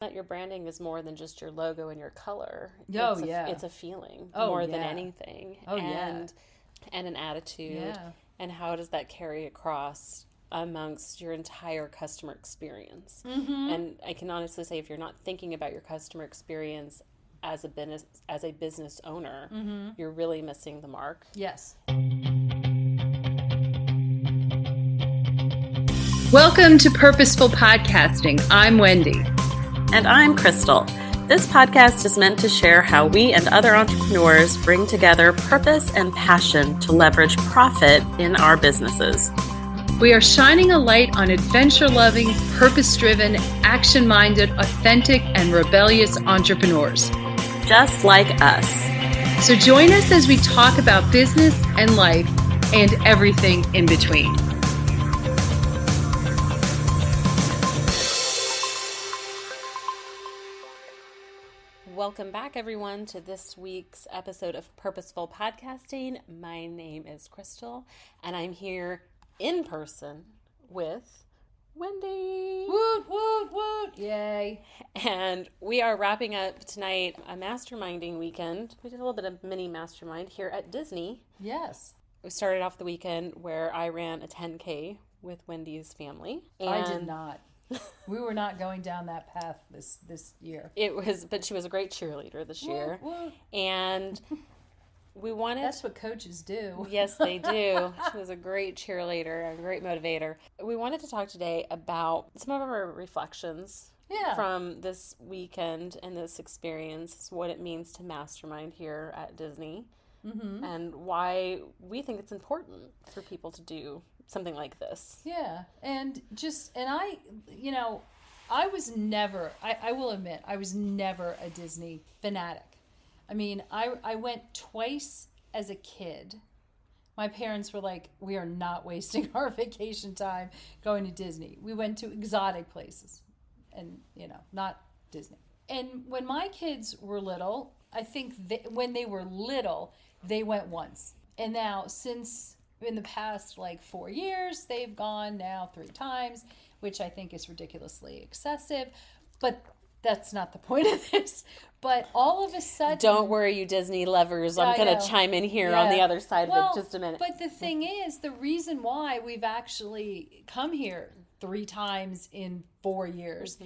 That your branding is more than just your logo and your color. It's a feeling more than anything. And an attitude. Yeah. And how does that carry across amongst your entire customer experience? And I can honestly say, if you're not thinking about your customer experience as a business owner, you're really missing the mark. Yes. Welcome to Purposeful Podcasting. I'm Wendy. And I'm Krystal. This podcast is meant to share how we and other entrepreneurs bring together purpose and passion to leverage profit in our businesses. We are shining a light on adventure-loving, purpose-driven, action-minded, authentic, and rebellious entrepreneurs. Just like us. So join us as we talk about business and life and everything in between. Welcome back, everyone, to this week's episode of Purposeful Podcasting. My name is Krystal, and I'm here in person with Wendy. Woot, woot, woot. Yay. And we are wrapping up tonight a masterminding weekend. We did a little bit of mini mastermind here at Disney. Yes. We started off the weekend where I ran a 10K with Wendy's family. I did not. We were not going down that path this year. But she was a great cheerleader this year. Woo. And we wanted... That's what coaches do. Yes, they do. She was a great cheerleader, a great motivator. We wanted to talk today about some of our reflections from this weekend and this experience, what it means to mastermind here at Disney, and why we think it's important for people to do something like this. Yeah. I was never, I will admit, I was never a Disney fanatic. I mean, I went twice as a kid. My parents were like, we are not wasting our vacation time going to Disney. We went to exotic places and, not Disney. And when my kids were little, I think when they were little, they went once. And now since in the past 4 years, they've gone now 3 times, which I think is ridiculously excessive. But that's not the point of this. But all of a sudden... Don't worry, you Disney lovers. I'm going to chime in here on the other side of it just a minute. But the thing is, the reason why we've actually come here 3 times in 4 years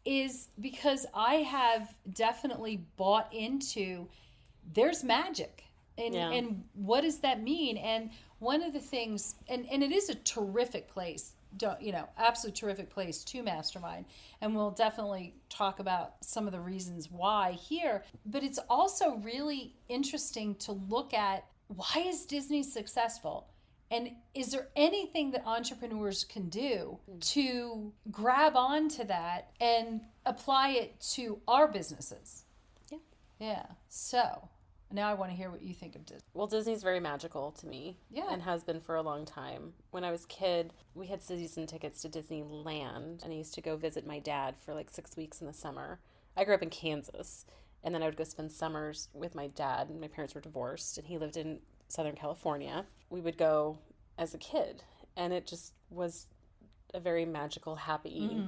is because I have definitely bought into there's magic. And what does that mean? And one of the things, and it is a terrific place, absolutely terrific place to mastermind. And we'll definitely talk about some of the reasons why here. But it's also really interesting to look at, why is Disney successful? And is there anything that entrepreneurs can do to grab onto that and apply it to our businesses? Yeah. Yeah. So... now I want to hear what you think of Disney. Well, Disney's very magical to me. Yeah. And has been for a long time. When I was a kid, we had season tickets to Disneyland. And I used to go visit my dad for 6 weeks in the summer. I grew up in Kansas. And then I would go spend summers with my dad. And my parents were divorced. And he lived in Southern California. We would go as a kid. And it just was a very magical, happy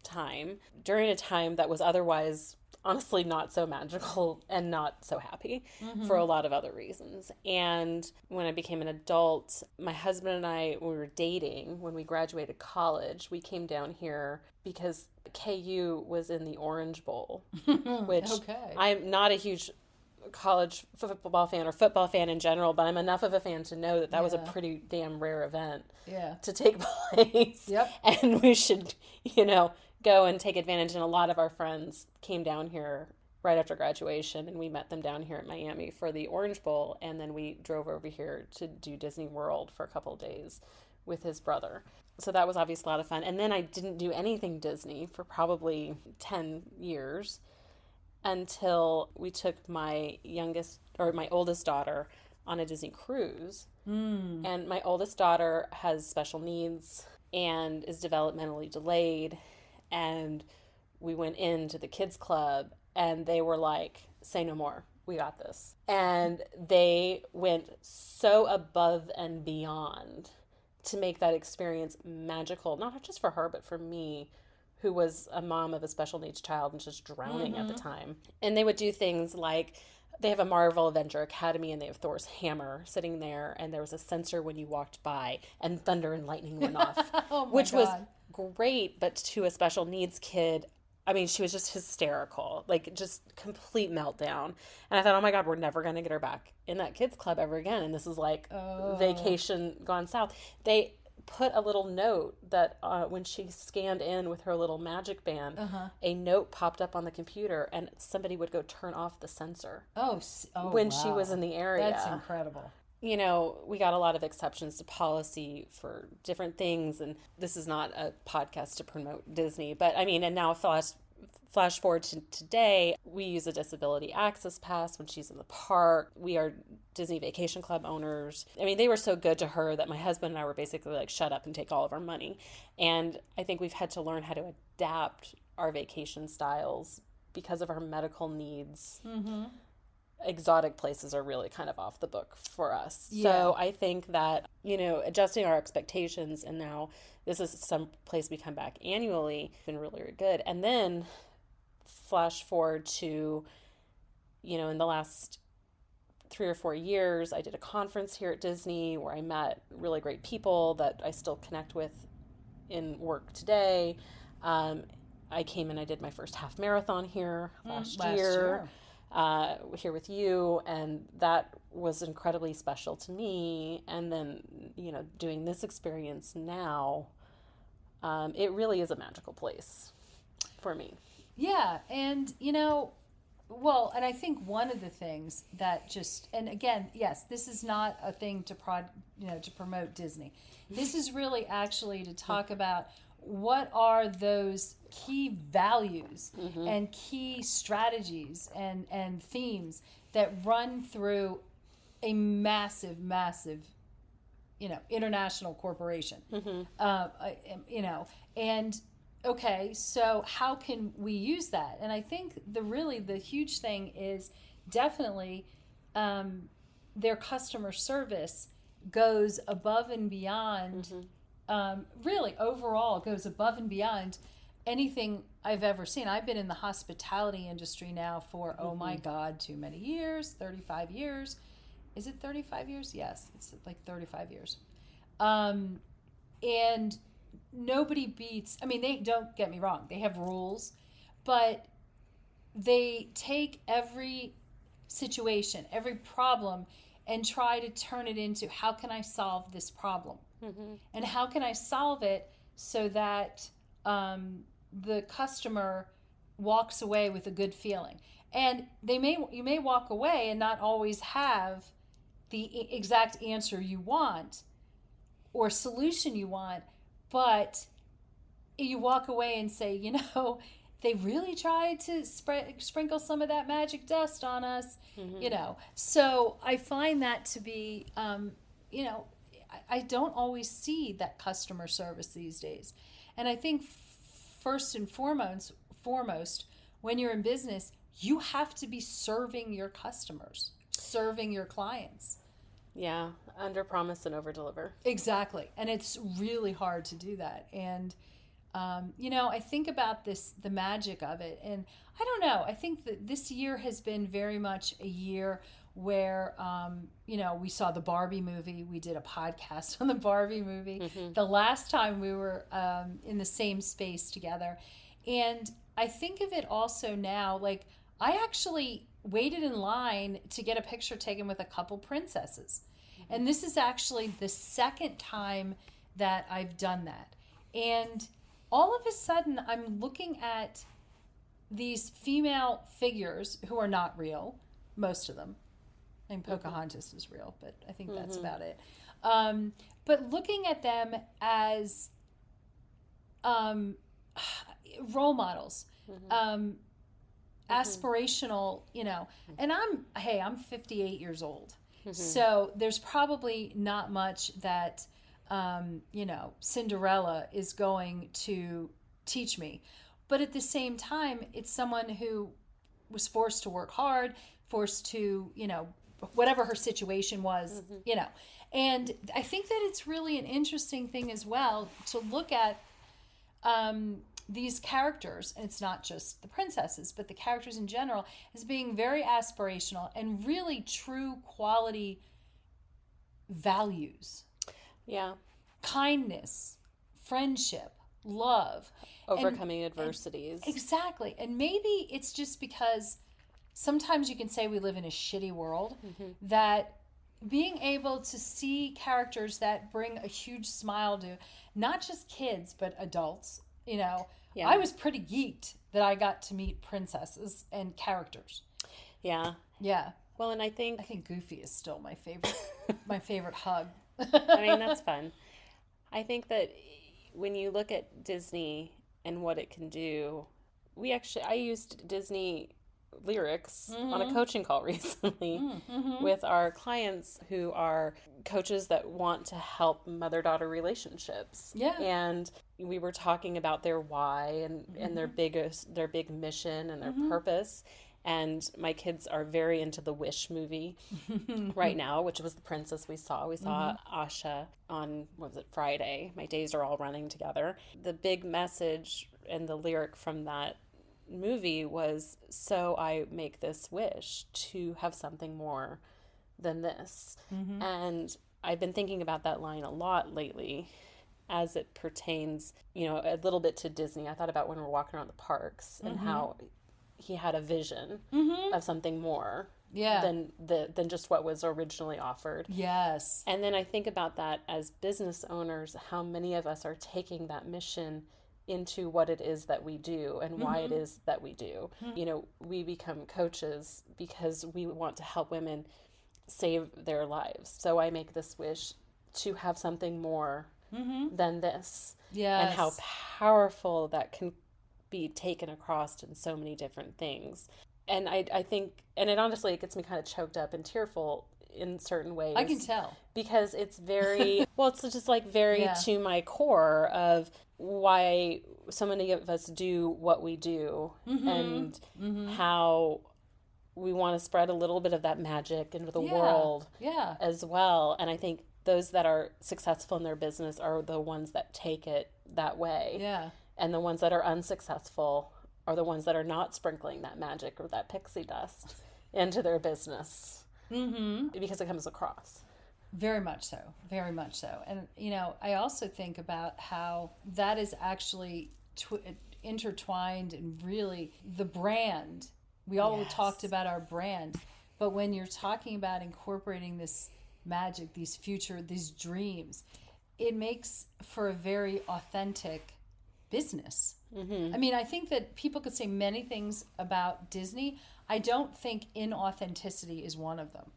time. During a time that was otherwise... honestly not so magical and not so happy for a lot of other reasons. And when I became an adult, my husband and I, when we were dating, when we graduated college, we came down here because KU was in the Orange Bowl, which I'm not a huge college football fan or football fan in general, but I'm enough of a fan to know that was a pretty damn rare event to take place. Yep. And we should, go and take advantage. And a lot of our friends came down here right after graduation, and we met them down here at Miami for the Orange Bowl, and then we drove over here to do Disney World for a couple of days with his brother. So that was obviously a lot of fun. And then I didn't do anything Disney for probably 10 years until we took my oldest daughter on a Disney cruise. And my oldest daughter has special needs and is developmentally delayed. And we went into the kids club and they were like, say no more. We got this. And they went so above and beyond to make that experience magical, not just for her, but for me, who was a mom of a special needs child and just drowning at the time. And they would do things like, they have a Marvel Avenger Academy, and they have Thor's hammer sitting there, and there was a sensor when you walked by, and thunder and lightning went off, which was great. But to a special needs kid, I mean, she was just hysterical, like just complete meltdown. And I thought, oh my God, we're never going to get her back in that kids club ever again. And this is like vacation gone south. They put a little note that when she scanned in with her little magic band, a note popped up on the computer, and somebody would go turn off the sensor when she was in the area. That's incredible. You know, we got a lot of exceptions to policy for different things, and this is not a podcast to promote Disney, but I mean, and now flash forward to today, we use a disability access pass when she's in the park. We are Disney Vacation Club owners. I mean, they were so good to her that my husband and I were basically like, shut up and take all of our money. And I think we've had to learn how to adapt our vacation styles because of our medical needs. Exotic places are really kind of off the book for us. Yeah. So I think that, you know, adjusting our expectations, and now this is some place we come back annually, been really, really good. And then flash forward to, you know, in the last 3 or 4 years, I did a conference here at Disney where I met really great people that I still connect with in work today. I came and I did my first half marathon here last year. Here with you, and that was incredibly special to me. And then, you know, doing this experience now, it really is a magical place for me. Yeah, and you know, well, and I think one of the things that just, and again, yes, this is not a thing to to promote Disney. This is really actually to talk about what are those key values and key strategies and themes that run through a massive, you know, international corporation. You know, and okay, so how can we use that? And I think the huge thing is definitely their customer service goes above and beyond. Really, overall, goes above and beyond anything I've ever seen. I've been in the hospitality industry now for, oh my God, too many years, 35 years. Is it 35 years? Yes, it's like 35 years. And nobody beats, I mean, they, don't get me wrong, they have rules, but they take every situation, every problem, and try to turn it into, how can I solve this problem? And how can I solve it so that the customer walks away with a good feeling? And you may walk away and not always have the exact answer you want or solution you want, but you walk away and say, you know, they really tried to sprinkle some of that magic dust on us, you know. So I find that to be, you know, I don't always see that customer service these days. And I think first and foremost, when you're in business, you have to be serving your customers, serving your clients. Yeah, under promise and over deliver. Exactly. And it's really hard to do that. And, you know, I think about the magic of it. And I don't know, I think that this year has been very much a year where, you know, we saw the Barbie movie. We did a podcast on the Barbie movie the last time we were in the same space together. And I think of it also now, like, I actually waited in line to get a picture taken with a couple princesses. And this is actually the second time that I've done that. And all of a sudden, I'm looking at these female figures who are not real, most of them. I mean, Pocahontas is real, but I think that's about it. But looking at them as role models, aspirational, you know. And I'm 58 years old. So there's probably not much that, you know, Cinderella is going to teach me. But at the same time, it's someone who was forced to work hard, forced to, you know, whatever her situation was, you know. And I think that it's really an interesting thing as well to look at these characters, and it's not just the princesses, but the characters in general, as being very aspirational and really true quality values. Yeah. Kindness, friendship, love. Overcoming adversities. Exactly. And maybe it's just because sometimes you can say we live in a shitty world, that being able to see characters that bring a huge smile to not just kids, but adults, you know, I was pretty geeked that I got to meet princesses and characters. Yeah. Yeah. Well, and I think Goofy is still my favorite hug. I mean, that's fun. I think that when you look at Disney and what it can do, I used Disney lyrics on a coaching call recently with our clients who are coaches that want to help mother-daughter relationships. Yeah. And we were talking about their why and their big mission and their purpose. And my kids are very into the Wish movie right now, which was the princess we saw. We saw Asha on, Friday? My days are all running together. The big message and the lyric from that movie was, so I make this wish to have something more than this. And I've been thinking about that line a lot lately as it pertains, a little bit to Disney. I thought about when we're walking around the parks and how he had a vision of something more than just what was originally offered. Yes. And then I think about that as business owners, how many of us are taking that mission into what it is that we do and why it is that we do. We become coaches because we want to help women save their lives. So I make this wish to have something more than this. Yes. And how powerful that can be taken across in so many different things. And I think, and it honestly, it gets me kind of choked up and tearful in certain ways. I can tell. Because it's very, it's just like very to my core of why so many of us do what we do and how we want to spread a little bit of that magic into the world as well. And I think those that are successful in their business are the ones that take it that way. Yeah. And the ones that are unsuccessful are the ones that are not sprinkling that magic or that pixie dust into their business. Because it comes across. Very much so. Very much so. And, I also think about how that is actually intertwined and really the brand. We all talked about our brand. But when you're talking about incorporating this magic, these dreams, it makes for a very authentic business. I mean, I think that people could say many things about Disney. I don't think inauthenticity is one of them.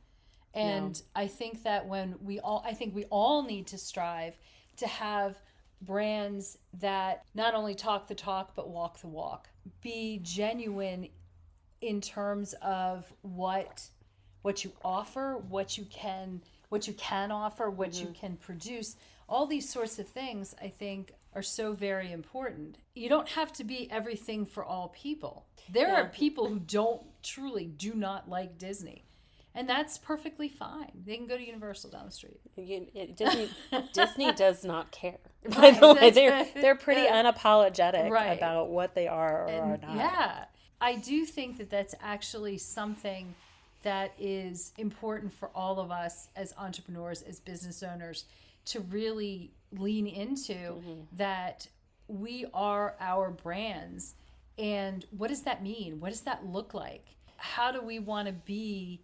And I think that we all need to strive to have brands that not only talk the talk, but walk the walk. Be genuine in terms of what you offer, what you can offer, what you can produce. All these sorts of things, I think, are so very important. You don't have to be everything for all people. There are people who do not like Disney. And that's perfectly fine. They can go to Universal down the street. Disney does not care. By the way, they're pretty unapologetic about what they are or are not. Yeah. I do think that that's actually something that is important for all of us as entrepreneurs, as business owners, to really lean into that we are our brands. And what does that mean? What does that look like? How do we want to be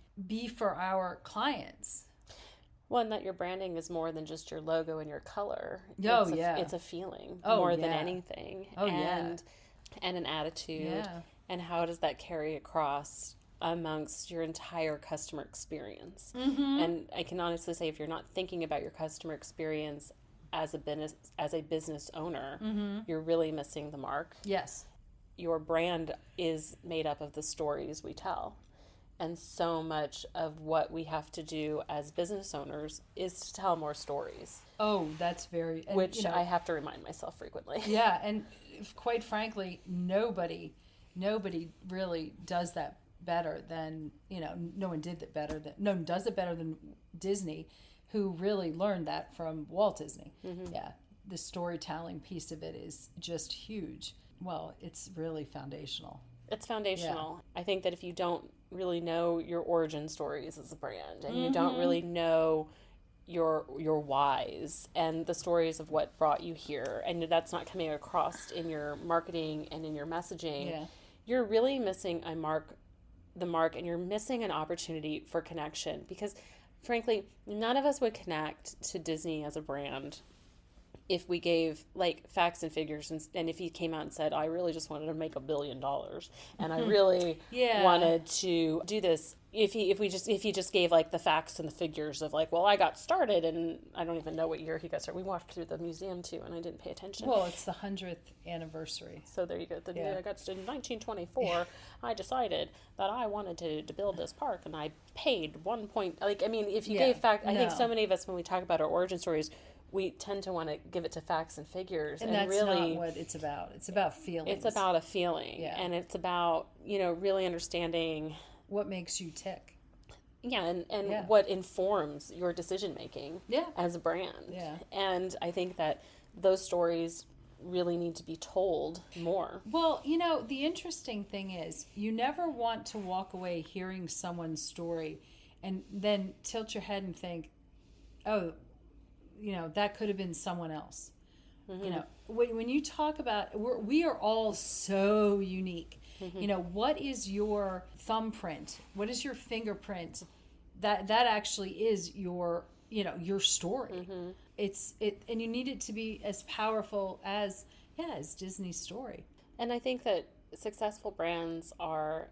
for our clients? Well, and that your branding is more than just your logo and your color. It's a feeling more than anything. And an attitude. Yeah. And how does that carry across amongst your entire customer experience? And I can honestly say, if you're not thinking about your customer experience as a business owner, you're really missing the mark. Yes. Your brand is made up of the stories we tell. And so much of what we have to do as business owners is to tell more stories. Oh, that's very... Which I have to remind myself frequently. Yeah, and quite frankly, nobody really does that better than, no one does it better than Disney, who really learned that from Walt Disney. Yeah, the storytelling piece of it is just huge. Well, it's really foundational. It's foundational. I think that if you don't really know your origin stories as a brand, and you don't really know your whys and the stories of what brought you here, and that's not coming across in your marketing and in your messaging, you're really missing the mark, and you're missing an opportunity for connection, because frankly, none of us would connect to Disney as a brand if we gave like facts and figures, and if he came out and said, I really just wanted to make $1 billion and I really wanted to do this, if he just gave like the facts and the figures of like, well, I got started, and I don't even know what year he got started. We walked through the museum too, and I didn't pay attention. Well, it's the 100th anniversary. So there you go. I got started in 1924. I decided that I wanted to build this park, and I paid if you gave fact, I think so many of us, when we talk about our origin stories, we tend to want to give it to facts and figures, and that's really not what it's about. It's about feelings. It's about a feeling, and it's about really understanding what makes you tick. And what informs your decision making as a brand. And I think that those stories really need to be told more. Well, the interesting thing is, you never want to walk away hearing someone's story and then tilt your head and think, oh, that could have been someone else. When you talk about, we are all so unique. What is your thumbprint? What is your fingerprint? That actually is your story. And you need it to be as powerful as Disney's story. And I think that successful brands are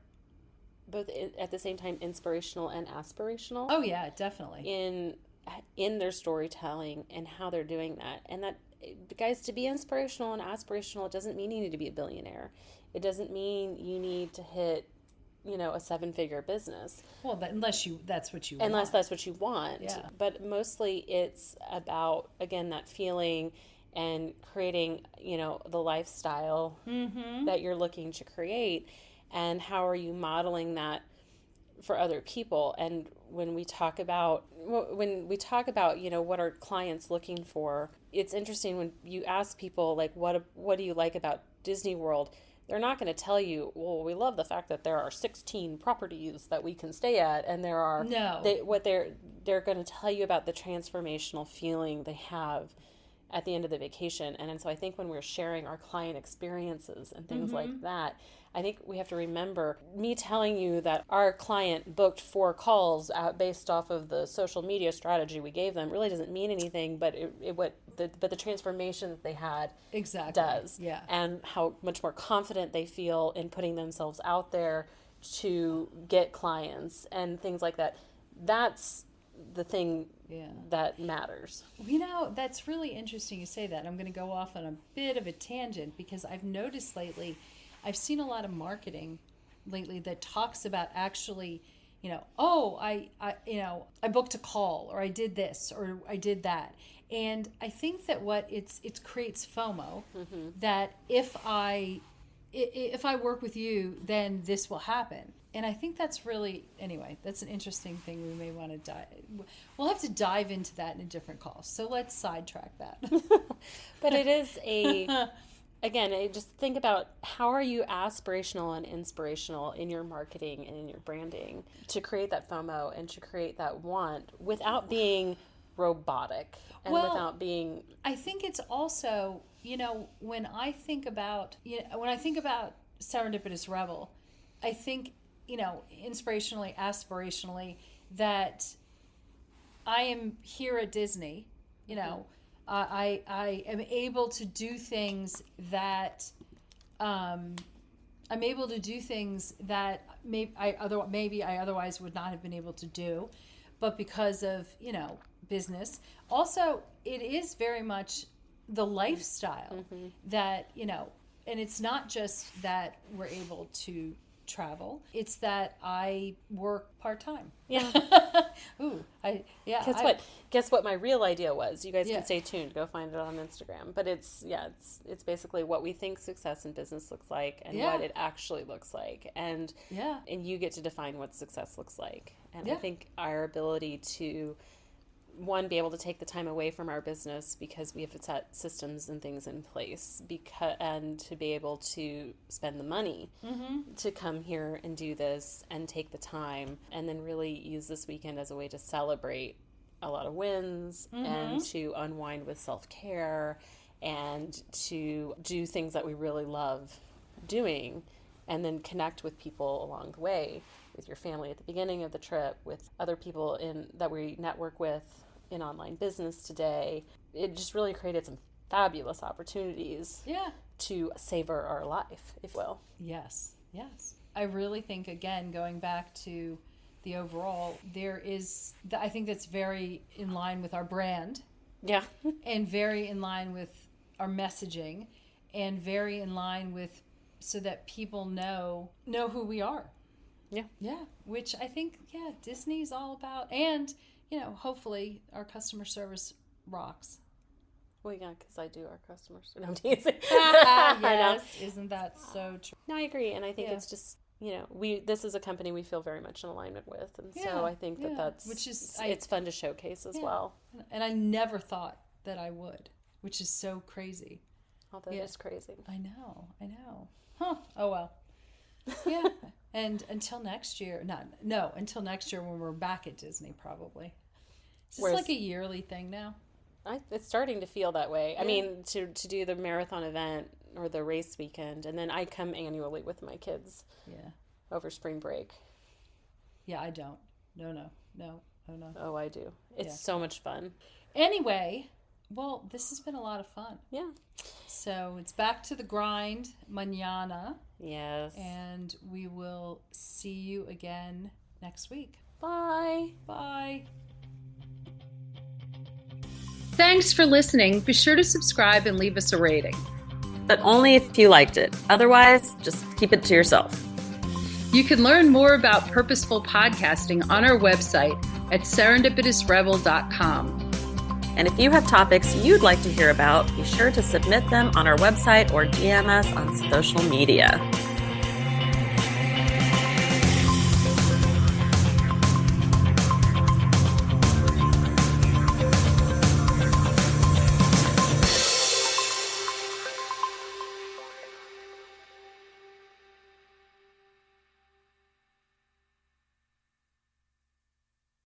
both at the same time inspirational and aspirational. Oh yeah, definitely. In their storytelling and how they're doing that. And that, guys, to be inspirational and aspirational, it doesn't mean you need to be a billionaire. It doesn't mean you need to hit, a 7-figure business. Well, unless that's what you want. Yeah. But mostly it's about, again, that feeling and creating, the lifestyle that you're looking to create, and how are you modeling that for other people. And when we talk about what are clients looking for, it's interesting when you ask people like, what do you like about Disney World? They're not going to tell you, well, we love the fact that there are 16 properties that we can stay at, and there are they're going to tell you about the transformational feeling they have at the end of the vacation. And so I think when we're sharing our client experiences and things like that, I think we have to remember, me telling you that our client booked 4 calls based off of the social media strategy we gave them really doesn't mean anything, but the transformation that they had does. Yeah. And how much more confident they feel in putting themselves out there to get clients and things like that. That's the thing that matters. That's really interesting you say that. I'm going to go off on a bit of a tangent, because I've noticed lately, I've seen a lot of marketing lately that talks about actually, I booked a call, or I did this, or I did that. And I think that it creates FOMO, that if I work with you, then this will happen. And I think that's really, anyway, that's an interesting thing we may want to we'll have to dive into that in a different call. So let's sidetrack that. But it is again, just think about, how are you aspirational and inspirational in your marketing and in your branding to create that FOMO and to create that want without being robotic and without being... I think it's also, when I think about Serendipitous Rebel, I think, inspirationally, aspirationally, that I am here at Disney, I am able to do things that maybe I otherwise would not have been able to do, but because of business. Also, it is very much the lifestyle that and it's not just that we're able to travel, it's that I work part-time. Ooh, guess what my real idea was. You guys can stay tuned, go find it on Instagram, but it's basically what we think success in business looks like, and what it actually looks like, and you get to define what success looks like. And I think our ability to one, be able to take the time away from our business because we have to set systems and things in place, and to be able to spend the money to come here and do this and take the time, and then really use this weekend as a way to celebrate a lot of wins and to unwind with self-care and to do things that we really love doing, and then connect with people along the way, with your family at the beginning of the trip, with other people that we network with in online business today. It just really created some fabulous opportunities to savor our life, if you will. Yes. I really think, again, going back to the overall, I think that's very in line with our brand. Yeah. And very in line with our messaging, and very in line with, so that people know who we are. Yeah. Which I think, Disney's all about. And, hopefully our customer service rocks. Well, yeah, because I do our customers. No, I'm teasing. Yes. Isn't that so true? No, I agree. And I think it's just, this is a company we feel very much in alignment with. And so I think that's, it's fun to showcase as well. And I never thought that I would, which is so crazy. Oh, that is crazy. I know. Huh. Oh, well. Yeah. And until next year, until next year when we're back at Disney, probably. Is this like a yearly thing now? It's starting to feel that way. Yeah. I mean, to do the marathon event or the race weekend, and then I come annually with my kids. Yeah. Over spring break. Yeah, I don't. No. Oh, I do. It's so much fun. Anyway, well, this has been a lot of fun. Yeah. So it's back to the grind, mañana. Yes. And we will see you again next week. Bye. Bye. Thanks for listening. Be sure to subscribe and leave us a rating. But only if you liked it. Otherwise, just keep it to yourself. You can learn more about purposeful podcasting on our website at serendipitousrebel.com. And if you have topics you'd like to hear about, be sure to submit them on our website or DM us on social media.